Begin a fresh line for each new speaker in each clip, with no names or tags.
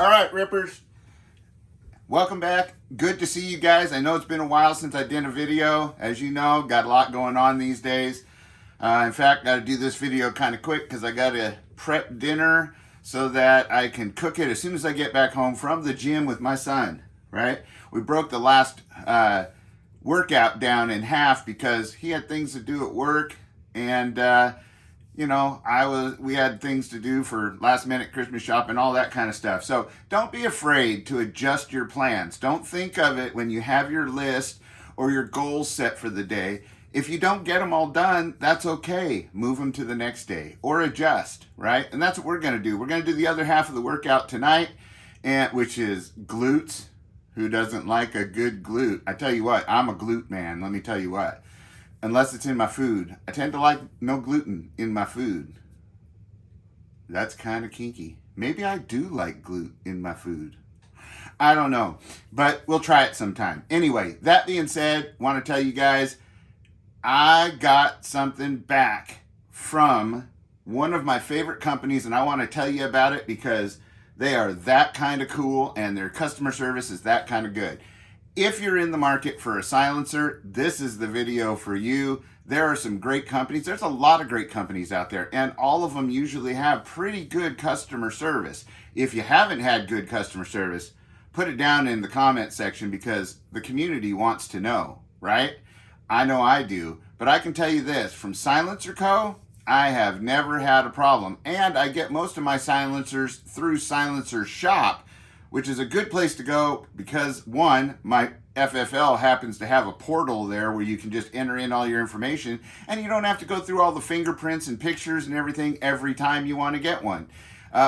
All right, Rippers. Welcome back. Good to see you guys. I know it's been a while since I did a video. As you know, got a lot going on these days. In fact, got to do this video kind of quick because I got to prep dinner so that I can cook it as soon as I get back home from the gym with my son, right? We broke the last workout down in half because he had things to do at work, and you know, we had things to do for last minute Christmas shopping, all that kind of stuff. So don't be afraid to adjust your plans. Don't think of it when you have your list or your goals set for the day. If you don't get them all done, that's okay. Move them to the next day or adjust, right? And that's what we're going to do. We're going to do the other half of the workout tonight, which is glutes. Who doesn't like a good glute? I tell you what, I'm a glute man. Let me tell you what. Unless it's in my food. I tend to like no gluten in my food. That's kind of kinky. Maybe I do like gluten in my food. I don't know, but we'll try it sometime. Anyway, that being said, want to tell you guys, I got something back from one of my favorite companies, and I want to tell you about it because they are that kind of cool and their customer service is that kind of good. If you're in the market for a silencer, this is the video for you. There are some great companies. There's a lot of great companies out there, and all of them usually have pretty good customer service. If you haven't had good customer service, put it down in the comment section because the community wants to know, right? I know I do, but I can tell you this, from Scilencerco, I have never had a problem, and I get most of my silencers through Silencer Shop, which is a good place to go because, one, my FFL happens to have a portal there where you can just enter in all your information and you don't have to go through all the fingerprints and pictures and everything every time you want to get one,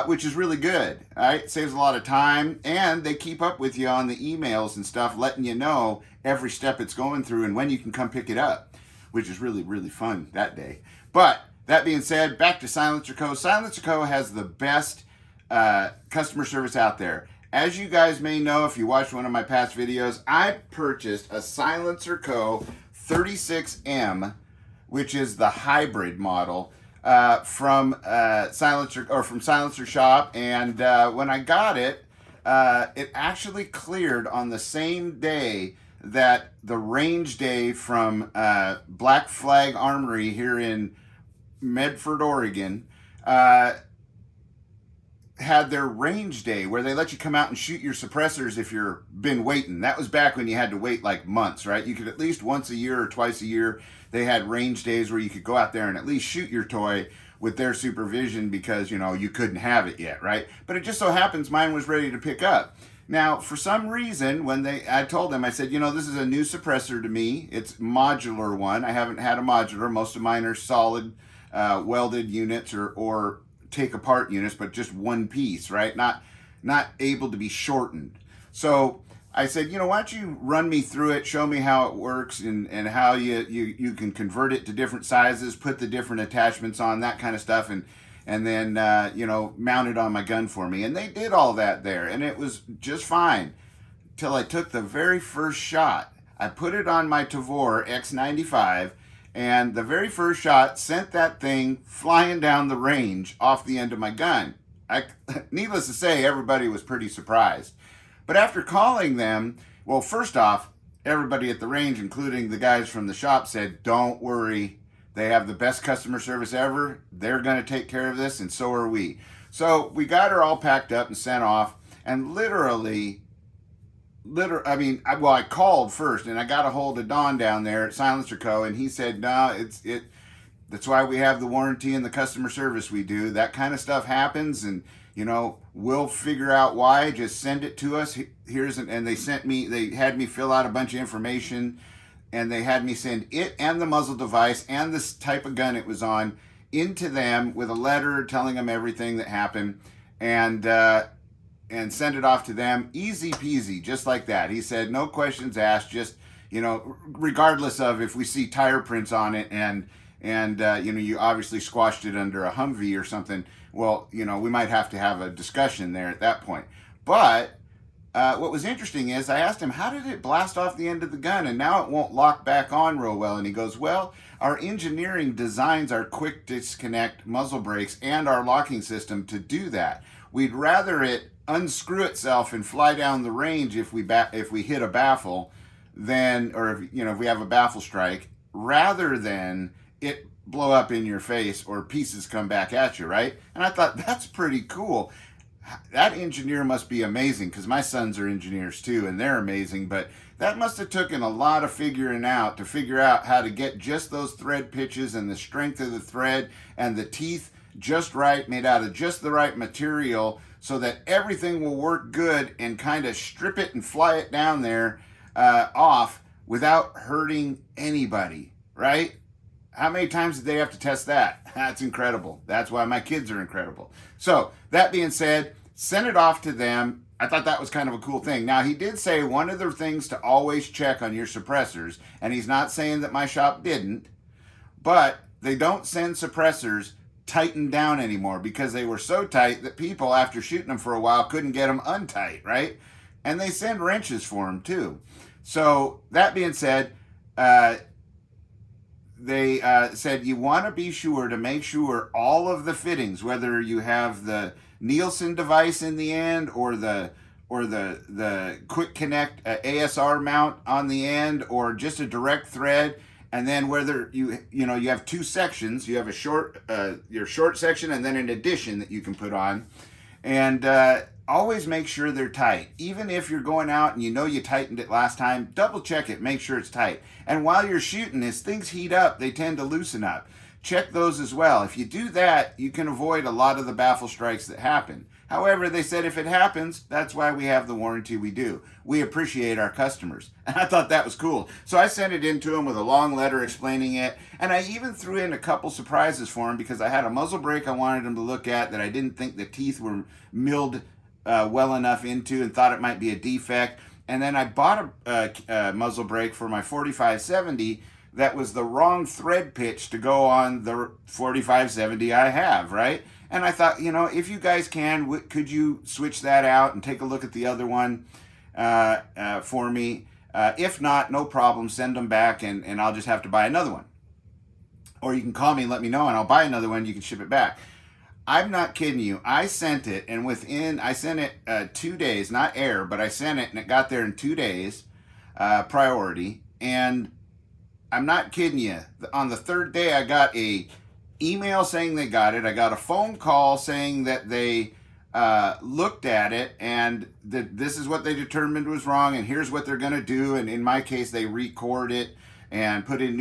which is really good. Right? It saves a lot of time, and they keep up with you on the emails and stuff, letting you know every step it's going through and when you can come pick it up, which is really, really fun that day. But that being said, back to Scilencerco. Scilencerco has the best customer service out there. As you guys may know, if you watched one of my past videos, I purchased a Scilencerco 36M, which is the hybrid model, from Silencer Shop. And when I got it, it actually cleared on the same day that the range day from Black Flag Armory here in Medford, Oregon, had their range day where they let you come out and shoot your suppressors if you're been waiting. That was back when you had to wait like months, right? You could at least once a year or twice a year, they had range days where you could go out there and at least shoot your toy with their supervision because, you know, you couldn't have it yet, right? But it just so happens mine was ready to pick up. Now, for some reason, I told them, I said, you know, this is a new suppressor to me. It's modular one. I haven't had a modular. Most of mine are solid welded units or take apart units, but just one piece, right? Not able to be shortened. So I said, you know, why don't you run me through it, show me how it works and how you can convert it to different sizes, put the different attachments on, that kind of stuff, and then, you know, mount it on my gun for me. And they did all that there, and it was just fine till I took the very first shot. I put it on my Tavor X95, and the very first shot sent that thing flying down the range off the end of my gun. Needless to say, everybody was pretty surprised. But after calling them, well, first off, everybody at the range, including the guys from the shop, said, don't worry. They have the best customer service ever. They're going to take care of this, and so are we. So we got her all packed up and sent off, and I called first, and I got a hold of Don down there at Scilencerco, and he said, no, that's why we have the warranty and the customer service we do. That kind of stuff happens, and, you know, we'll figure out why. Just send it to us. And they had me fill out a bunch of information, and they had me send it and the muzzle device and this type of gun it was on into them with a letter telling them everything that happened, and send it off to them, easy peasy, just like that. He said, no questions asked, just, you know, regardless of if we see tire prints on it and you know, you obviously squashed it under a Humvee or something, well, you know, we might have to have a discussion there at that point. But what was interesting is I asked him, how did it blast off the end of the gun and now it won't lock back on real well? And he goes, well, our engineering designs our quick disconnect muzzle brakes and our locking system to do that. We'd rather it unscrew itself and fly down the range if we hit a baffle, then, or if we have a baffle strike, rather than it blow up in your face or pieces come back at you, right? And I thought that's pretty cool. That engineer must be amazing, because my sons are engineers too, and they're amazing. But that must have taken a lot of figuring out to figure out how to get just those thread pitches and the strength of the thread and the teeth just right, made out of just the right material, so that everything will work good and kind of strip it and fly it down there off without hurting anybody, right? How many times did they have to test that? That's incredible. That's why my kids are incredible. So that being said, send it off to them. I thought that was kind of a cool thing. Now, he did say one of the things to always check on your suppressors, and he's not saying that my shop didn't, but they don't send suppressors tightened down anymore, because they were so tight that people, after shooting them for a while, couldn't get them untight, right? And they send wrenches for them too. So that being said, they said you want to be sure to make sure all of the fittings, whether you have the Nielsen device in the end or the quick connect ASR mount on the end, or just a direct thread, and then whether you have two sections, you have your short section and then an addition that you can put on, and always make sure they're tight. Even if you're going out and you tightened it last time, double check it, make sure it's tight. And while you're shooting, as things heat up, they tend to loosen up. Check those as well. If you do that, you can avoid a lot of the baffle strikes that happen. However, they said if it happens, that's why we have the warranty we do. We appreciate our customers. And I thought that was cool. So I sent it in to him with a long letter explaining it. And I even threw in a couple surprises for him, because I had a muzzle brake I wanted him to look at that I didn't think the teeth were milled well enough into, and thought it might be a defect. And then I bought a muzzle brake for my 4570 that was the wrong thread pitch to go on the 4570 I have, right? And I thought, if you guys can, could you switch that out and take a look at the other one for me? If not, no problem, send them back, and I'll just have to buy another one. Or you can call me and let me know, and I'll buy another one, you can ship it back. I'm not kidding you. I sent it, and I sent it 2 days, not air, but I sent it, and it got there in 2 days, priority. And I'm not kidding you. On the third day, I got a email saying they got it. I got a phone call saying that they looked at it, and that this is what they determined was wrong, and here's what they're going to do. And in my case, they record it and put in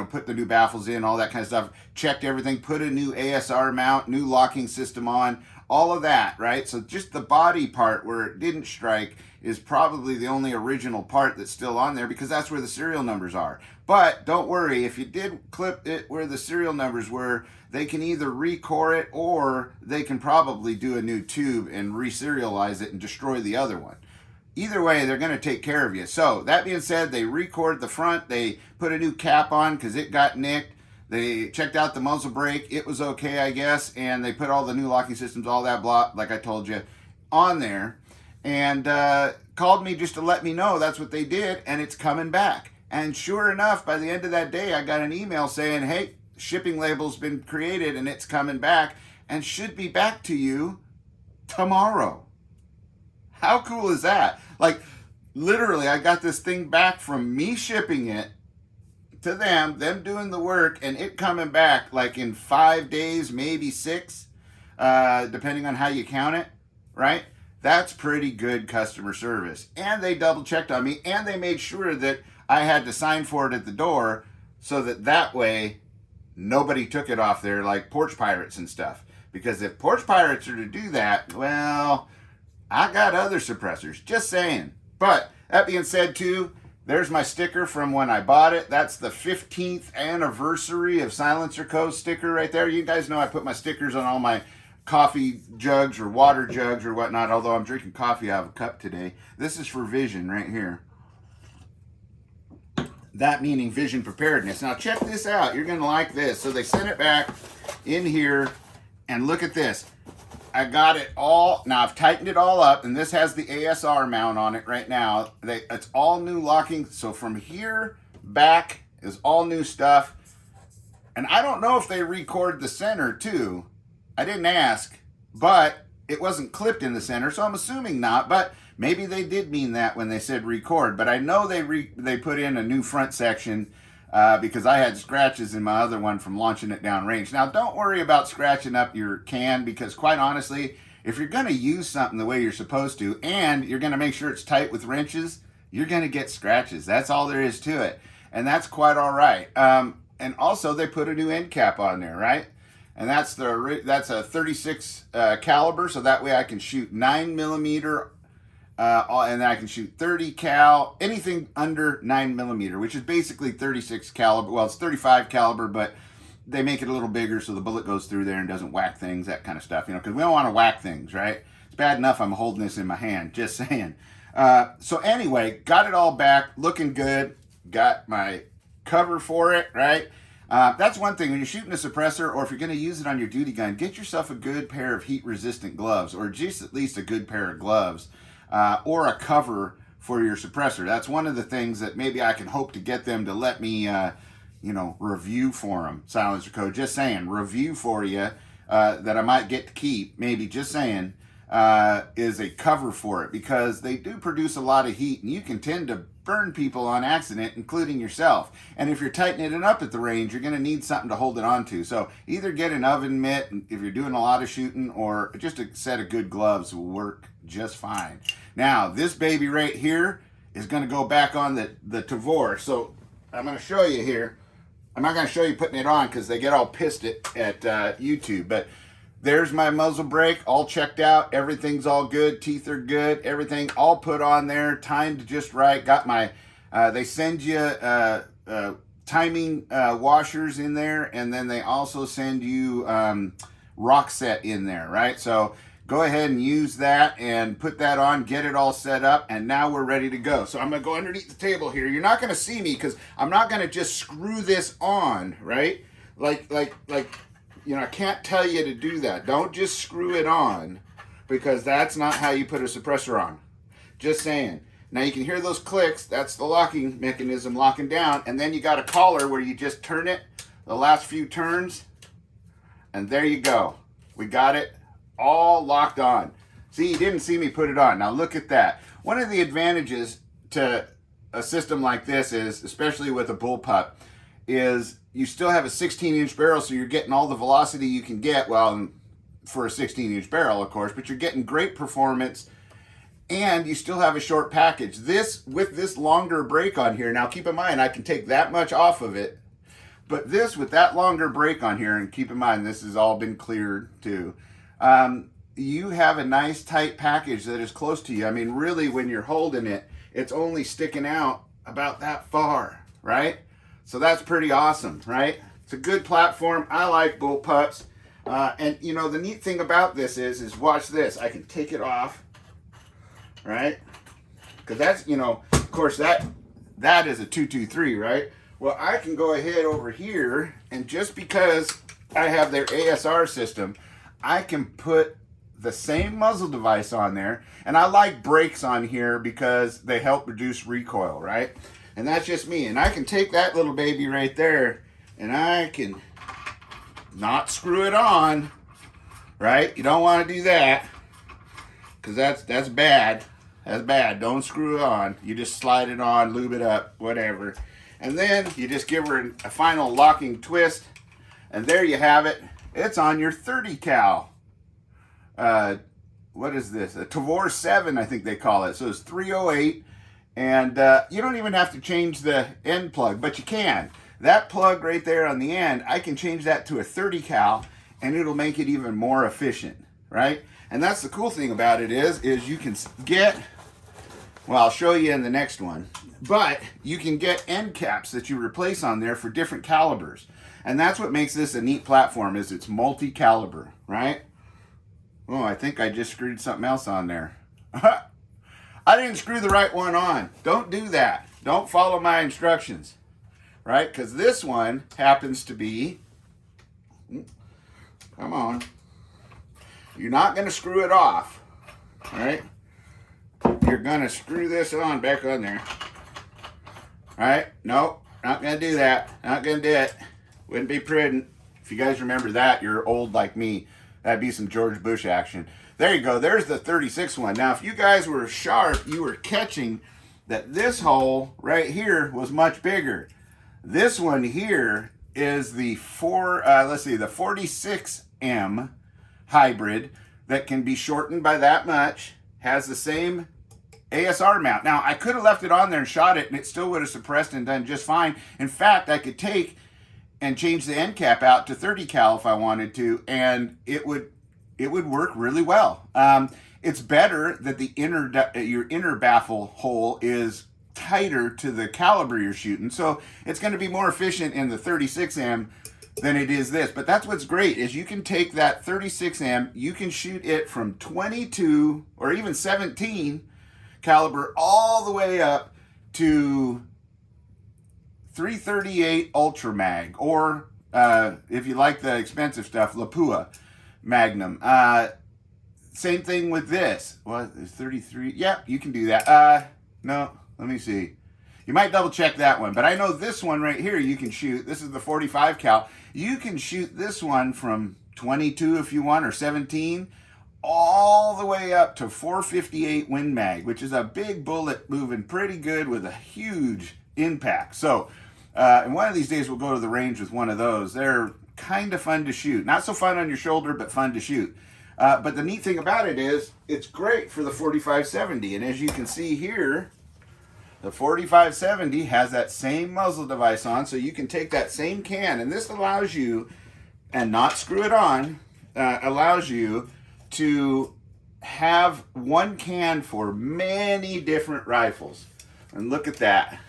put the new baffles in, all that kind of stuff, checked everything, put a new ASR mount, new locking system on, all of that, right? So just the body part where it didn't strike is probably the only original part that's still on there, because that's where the serial numbers are. But don't worry, if you did clip it where the serial numbers were, they can either recore it, or they can probably do a new tube and reserialize it and destroy the other one. Either way, they're going to take care of you. So that being said, they record the front, they put a new cap on because it got nicked, they checked out the muzzle brake, it was okay, I guess, and they put all the new locking systems, all that blah, like I told you, on there, and called me just to let me know that's what they did, and it's coming back. And sure enough, by the end of that day, I got an email saying, hey, shipping label's been created and it's coming back and should be back to you tomorrow. How cool is that? Like, literally, I got this thing back from me shipping it to them doing the work, and it coming back like in 5 days, maybe 6, depending on how you count it, right? That's pretty good customer service. And they double checked on me, and they made sure that I had to sign for it at the door, so that way nobody took it off there like porch pirates and stuff. Because if porch pirates are to do that, well, I got other suppressors, just saying. But that being said too, there's my sticker from when I bought it. That's the 15th anniversary of Scilencerco sticker right there. You guys know I put my stickers on all my coffee jugs or water jugs or whatnot, although I'm drinking coffee out of a cup today. This is for vision right here. That meaning vision preparedness. Now check this out. You're going to like this. So they sent it back in here, and look at this. I got it all, now I've tightened it all up, and this has the ASR mount on it right now. It's all new locking, so from here back is all new stuff. And I don't know if they record the center too. I didn't ask, but it wasn't clipped in the center, so I'm assuming not, but maybe they did mean that when they said record. But I know they put in a new front section because I had scratches in my other one from launching it downrange. Now, don't worry about scratching up your can, because quite honestly, if you're going to use something the way you're supposed to, and you're going to make sure it's tight with wrenches, you're going to get scratches. That's all there is to it. And that's quite all right. And also, they put a new end cap on there, right? And that's a 36 caliber, so that way I can shoot 9mm, and then I can shoot 30 cal, anything under 9mm, which is basically 36 caliber. Well, it's 35 caliber, but they make it a little bigger so the bullet goes through there and doesn't whack things, that kind of stuff, you know, because we don't want to whack things, right? It's bad enough I'm holding this in my hand, just saying. So anyway, got it all back, looking good, got my cover for it, right? That's one thing, when you're shooting a suppressor, or if you're going to use it on your duty gun, get yourself a good pair of heat-resistant gloves, or just at least a good pair of gloves, or a cover for your suppressor. That's one of the things that maybe I can hope to get them to let me, you know, review for them. Scilencerco, just saying, review for you that I might get to keep, maybe, just saying, is a cover for it, because they do produce a lot of heat, and you can tend to burn people on accident, including yourself. And if you're tightening it up at the range, you're going to need something to hold it onto. So either get an oven mitt if you're doing a lot of shooting, or just a set of good gloves will work just fine. Now, this baby right here is going to go back on the Tavor. So I'm going to show you here. I'm not going to show you putting it on because they get all pissed at YouTube, but there's my muzzle brake, all checked out. Everything's all good. Teeth are good. Everything all put on there, timed just right. Got my, they send you timing washers in there, and then they also send you rock set in there, right? So go ahead and use that and put that on, get it all set up, and now we're ready to go. So I'm going to go underneath the table here. You're not going to see me because I'm not going to just screw this on, right? Like, you know, I can't tell you to do that. Don't just screw it on, because that's not how you put a suppressor on. Just saying. Now you can hear those clicks. That's the locking mechanism locking down. And then you got a collar where you just turn it the last few turns. And there you go. We got it all locked on. See, you didn't see me put it on. Now look at that. One of the advantages to a system like this is, especially with a bullpup, is you still have a 16-inch barrel, so you're getting all the velocity you can get, well, for a 16-inch barrel, of course, but you're getting great performance, and you still have a short package. This, with this longer brake on here, now keep in mind, I can take that much off of it, but this, with that longer brake on here, and keep in mind, this has all been cleared too, you have a nice tight package that is close to you. I mean, really, when you're holding it, it's only sticking out about that far, right? So that's pretty awesome, right? It's a good platform. I like bullpups. And, you know, the neat thing about this is watch this. I can take it off, right? Because that's, you know, of course, that is a 223, right? Well, I can go ahead over here, and just because I have their ASR system, I can put the same muzzle device on there. And I like brakes on here because they help reduce recoil, right? And that's just me. And I can take that little baby right there, and I can not screw it on, right? You don't want to do that, because that's bad. That's bad. Don't screw it on. You just slide it on, lube it up, whatever. And then you just give her a final locking twist, and there you have it. It's on your 30 cal. What is this? A Tavor 7, I think they call it. So it's 308. And you don't even have to change the end plug, but you can. That plug right there on the end, I can change that to a 30 cal, and it'll make it even more efficient, right? And that's the cool thing about it is you can get, well, I'll show you in the next one, but you can get end caps that you replace on there for different calibers. And that's what makes this a neat platform, is it's multi-caliber, right? Oh, I think I just screwed something else on there. I didn't screw the right one on. Don't do that. Don't follow my instructions, right? Because this one happens to be, come on, you're not going to screw it off, all right? You're going to screw this on back on there, all right? Nope, not going to do that. Not going to do it. Wouldn't be prudent. If you guys remember that, you're old like me. That'd be some George Bush action. There you go. There's the 36 one. Now, if you guys were sharp, you were catching that this hole right here was much bigger. This one here is the the 46M hybrid that can be shortened by that much, has the same ASR mount. Now, I could have left it on there and shot it, and it still would have suppressed and done just fine. In fact, I could take and change the end cap out to 30 cal if I wanted to, and it would work really well. It's better that your inner baffle hole is tighter to the caliber you're shooting, so it's going to be more efficient in the 36M than it is this. But that's what's great, is you can take that 36M, you can shoot it from 22 or even 17 caliber all the way up to 338 Ultra Mag, or if you like the expensive stuff, Lapua Magnum. Same thing with this. What is 33? Yeah, you can do that. No, let me see. You might double check that one, but I know this one right here you can shoot. This is the 45 cal. You can shoot this one from 22 if you want, or 17, all the way up to 458 Win Mag, which is a big bullet moving pretty good with a huge impact. So, and one of these days we'll go to the range with one of those. They're kind of fun to shoot. Not so fun on your shoulder, but fun to shoot. But the neat thing about it is it's great for the 4570. And as you can see here, the 4570 has that same muzzle device on, so you can take that same can, and this allows you, and not screw it on, allows you to have one can for many different rifles. And look at that.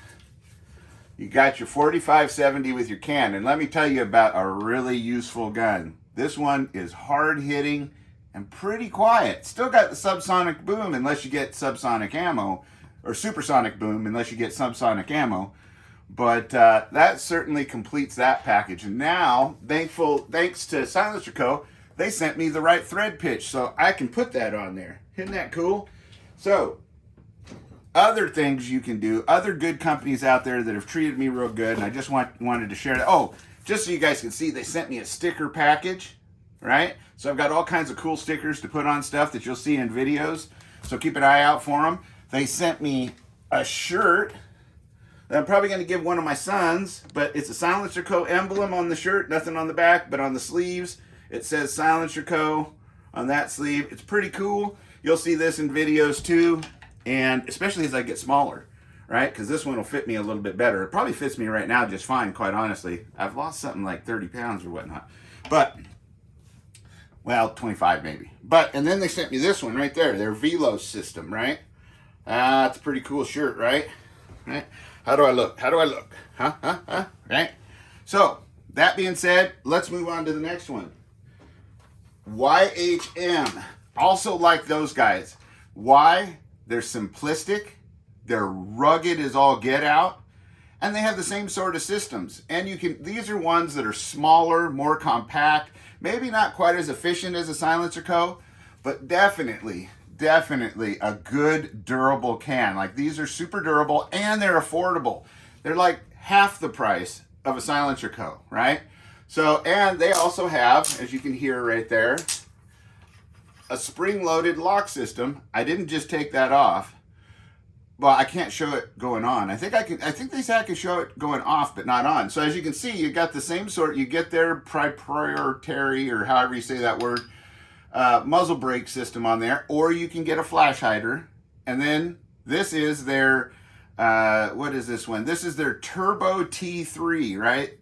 You got your 4570 with your can, and let me tell you about a really useful gun. This one is hard hitting and pretty quiet. Still got the subsonic boom unless you get subsonic ammo, or supersonic boom unless you get subsonic ammo. But that certainly completes that package. And now, thanks to Scilencerco, they sent me the right thread pitch, so I can put that on there. Isn't that cool? So, other things you can do, other good companies out there that have treated me real good, and I just wanted to share that. Oh, just so you guys can see, they sent me a sticker package, right? So I've got all kinds of cool stickers to put on stuff that you'll see in videos, so keep an eye out for them. They sent me a shirt that I'm probably going to give one of my sons, but it's a Scilencerco emblem on the shirt, nothing on the back, but on the sleeves it says Scilencerco on that sleeve. It's pretty cool. You'll see this in videos too, and especially as I get smaller, right? Because this one will fit me a little bit better. It probably fits me right now just fine, quite honestly. I've lost something like 30 pounds or whatnot. But, well, 25 maybe. But, and then they sent me this one right there, their Velo system, right? It's a pretty cool shirt, right? Right? How do I look? How do I look? Huh? Right? So, that being said, let's move on to the next one. YHM. Also like those guys. Why? They're simplistic, they're rugged as all get out, and they have the same sort of systems. And these are ones that are smaller, more compact, maybe not quite as efficient as a Scilencerco, but definitely a good durable can. Like, these are super durable and they're affordable. They're like half the price of a Scilencerco, right? So, and they also have, as you can hear right there, a spring-loaded lock system. I didn't just take that off. Well, I can't show it going on. I think they say I can show it going off, but not on. So as you can see, you got the same sort. You get their proprietary, or however you say that word, muzzle brake system on there, or you can get a flash hider. And then this is their, what is this one? This is their Turbo T3, right?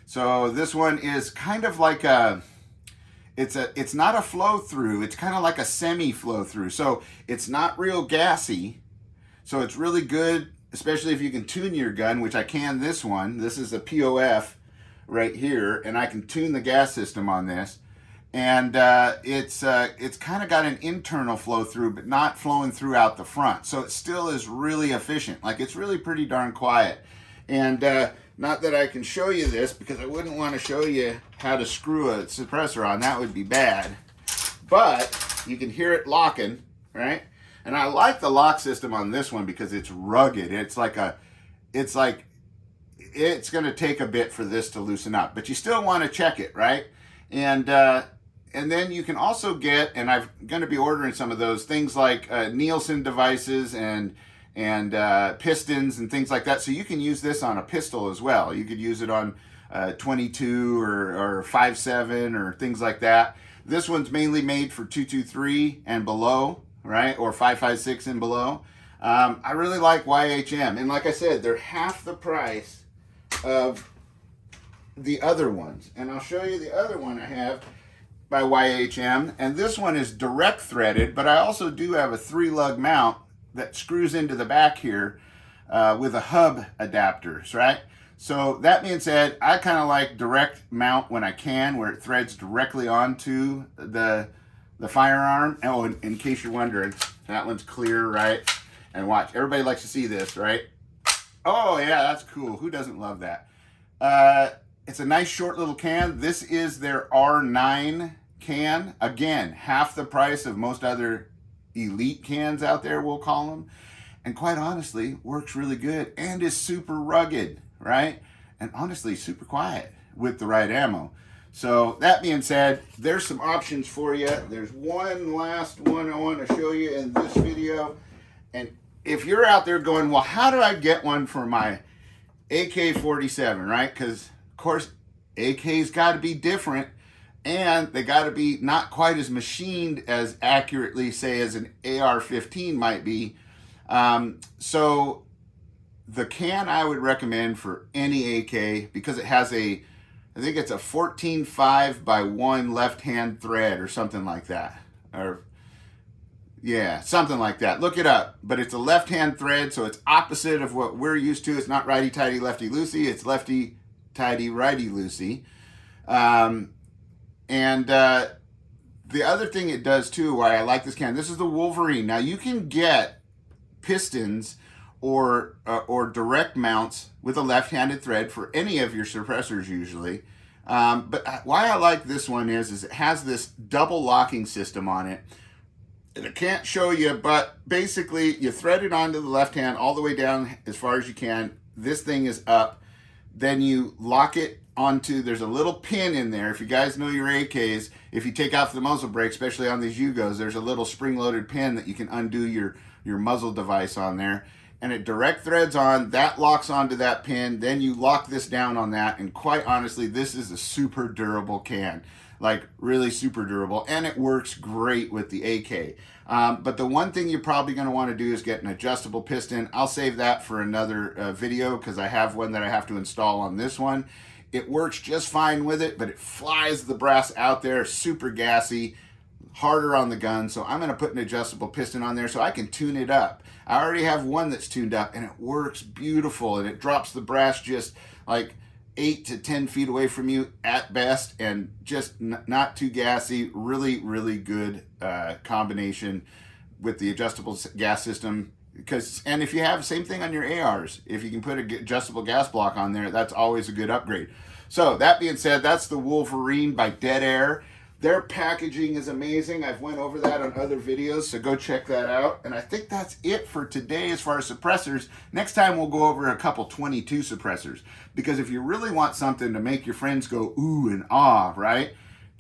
So this one is kind of like it's not a flow through, it's kind of like a semi flow through. So it's not real gassy. So it's really good, especially if you can tune your gun, which I can this one. This is a POF right here, and I can tune the gas system on this. And it's kind of got an internal flow through, but not flowing throughout the front. So it still is really efficient. Like, it's really pretty darn quiet. And not that I can show you this, because I wouldn't want to show you how to screw a suppressor on. That would be bad. But you can hear it locking, right? And I like the lock system on this one because it's rugged. It's going to take a bit for this to loosen up. But you still want to check it, right? And And then you can also get, and I'm going to be ordering some of those things like Nielsen devices and pistons and things like that. So you can use this on a pistol as well. You could use it on 22 or 5.7 or things like that. This one's mainly made for 223 and below, right? Or 5.56 and below. I really like YHM. And like I said, they're half the price of the other ones. And I'll show you the other one I have by YHM. And this one is direct threaded, but I also do have a 3-lug mount that screws into the back here with a hub adapters, right? So that being said, I kind of like direct mount when I can, where it threads directly onto the firearm. Oh, in case you're wondering, that one's clear, right? And watch, everybody likes to see this, right? Oh yeah, that's cool. Who doesn't love that? It's a nice short little can. This is their R9 can. Again, half the price of most other elite cans out there, we'll call them. And quite honestly, works really good and is super rugged, right? And honestly, super quiet with the right ammo. So that being said, there's some options for you. There's one last one I want to show you in this video. And if you're out there going, well, how do I get one for my AK-47, right? Because, of course, AK's got to be different, and they got to be not quite as machined as accurately, say, as an AR-15 might be. So the can I would recommend for any AK, because it has I think it's a 14.5 by 1 left-hand thread or something like that. Or yeah, something like that. Look it up. But it's a left-hand thread, so it's opposite of what we're used to. It's not righty-tighty, lefty-loosey. It's lefty-tighty, righty-loosey. The other thing it does, too, why I like this can, this is the Wolverine. Now, you can get pistons or direct mounts with a left-handed thread for any of your suppressors, usually. But why I like this one is it has this double locking system on it. And I can't show you, but basically you thread it onto the left hand all the way down as far as you can. This thing is up. Then you lock it onto, there's a little pin in there. If you guys know your AKs, if you take off the muzzle brake, especially on these Yugos, there's a little spring-loaded pin that you can undo your muzzle device on there. And it direct threads on, that locks onto that pin, then you lock this down on that, and quite honestly, this is a super durable can. Like, really super durable, and it works great with the AK. But the one thing you're probably going to want to do is get an adjustable piston. I'll save that for another video, because I have one that I have to install on this one. It works just fine with it, but it flies the brass out there, super gassy, harder on the gun. So I'm going to put an adjustable piston on there so I can tune it up. I already have one that's tuned up, and it works beautiful, and it drops the brass just like 8 to 10 feet away from you at best, and just not too gassy. Really, really good combination with the adjustable gas system. And if you have the same thing on your ARs, if you can put an adjustable gas block on there, that's always a good upgrade. So that being said, that's the Wolverine by Dead Air. Their packaging is amazing. I've went over that on other videos, so go check that out. And I think that's it for today as far as suppressors. Next time we'll go over a couple 22 suppressors, because if you really want something to make your friends go ooh and ah, right?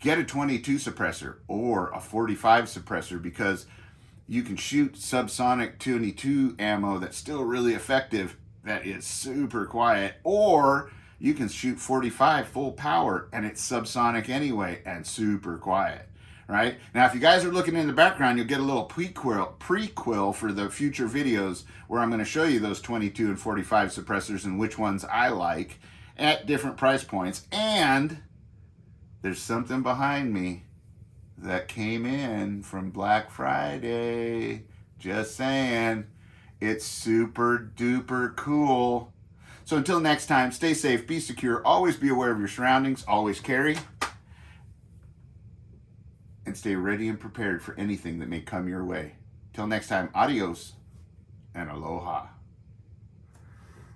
Get a 22 suppressor or a 45 suppressor, because you can shoot subsonic 22 ammo that's still really effective, that is super quiet, or you can shoot 45 full power and it's subsonic anyway and super quiet, right? Now, if you guys are looking in the background, you'll get a little prequel for the future videos where I'm going to show you those 22 and 45 suppressors and which ones I like at different price points. And there's something behind me that came in from Black Friday. Just saying, it's super duper cool. So until next time, stay safe, be secure, always be aware of your surroundings, always carry, and stay ready and prepared for anything that may come your way. Till next time, adios and aloha.